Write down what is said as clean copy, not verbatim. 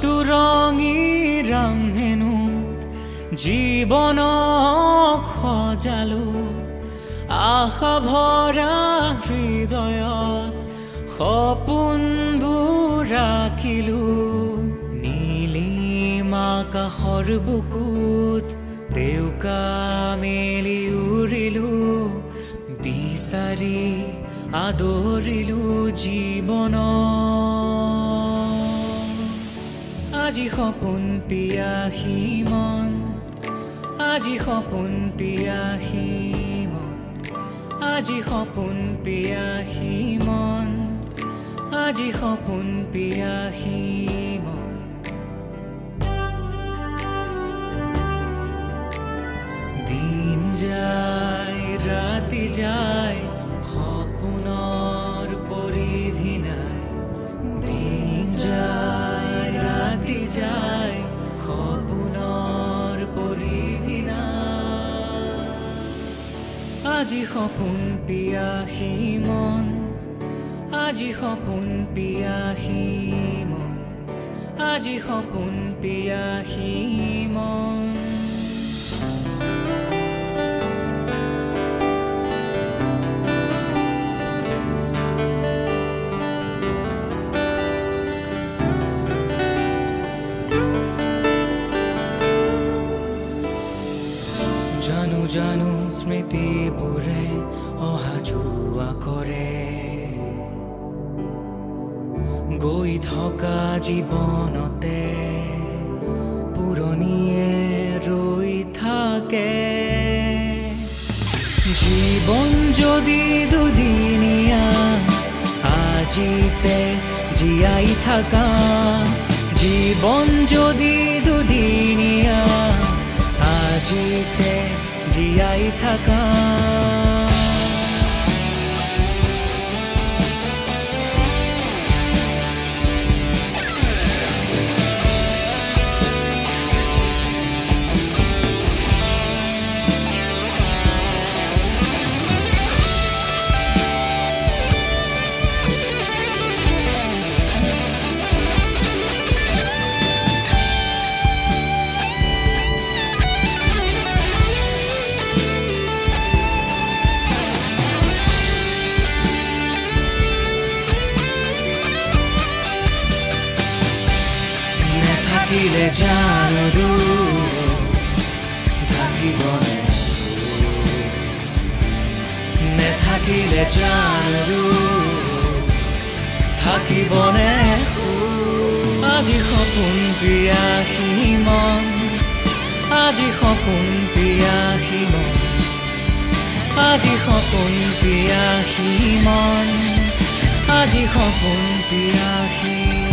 তুৰঙী ৰামধেনু জীৱনক সজালো আশা ভৰা হৃদয়ত সপোনবোৰ ৰাখিলো নীলিম আকাশৰ বুকুত দেউকা মেলি উৰিলো বিচাৰি আদৰিলো জীৱন আজি সপোন পিয়াসী মন আজি সপোন পিয়াসী মন আজি সপোন পিয়াসী মন আজি সপোন পিয়াসী মন দিন যায় ৰাতি যায় সপোনৰ পৰিধি নাই দিন যায় ৰাতি যায় সপোনৰ পৰিধি নাই আজি সপোন পিয়াসী মন আজি সপোন পিয়াসী মন আজি সপোন পিয়াসী মন জানো জানো স্মৃতিবোৰে অহা যোৱা কৰে গৈ থকা জীৱনতে পুৰণিয়ে ৰৈ থাকে জীৱন যদি দুদিনীয়া আজিতে জীয়াই থাকা জীৱন যদি দুদিনীয়া আজিতে জীয়াই থাকা থাকিলে জানো থাকিবনে নেথাকিলে জানো থাকিবনে আজি সপোন পিয়াসী মন আজি সপোন পিয়াসী মন আজি সপোন পিয়াসী মন আজি সপোন পিয়াসী